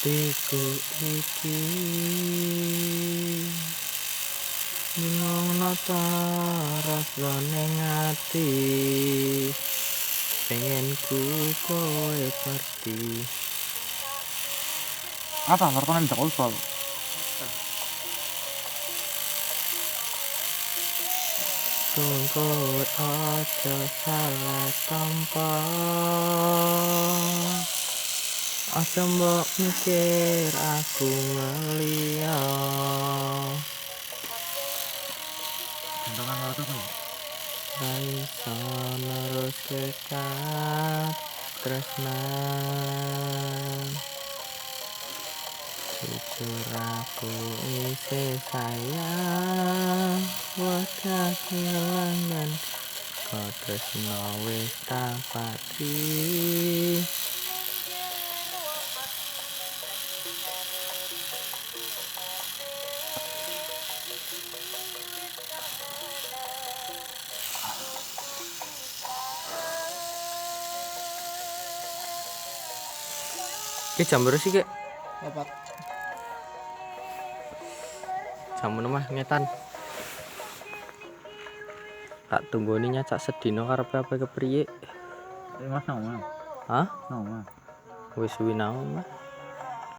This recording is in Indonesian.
Tiku iki ngono ta rasane ngati pengen ku kowe perti. Apa wartawan tidak ulpol? Tunggu aja salah tanpa aja mbok mikir aku ngelia. Contohkan laut apa ya? Raiso nerus kekat tresnan jujur aku isih sayang wadah kelangan kau tresno wis tak pati. Ki jam berapa sih, Kek? Dapat. Jam mah ngetan. Tak tunggoni nyacak sedina karepe apa kepriye? Mas nama. Hah? Nama. Wis suwi nang omah.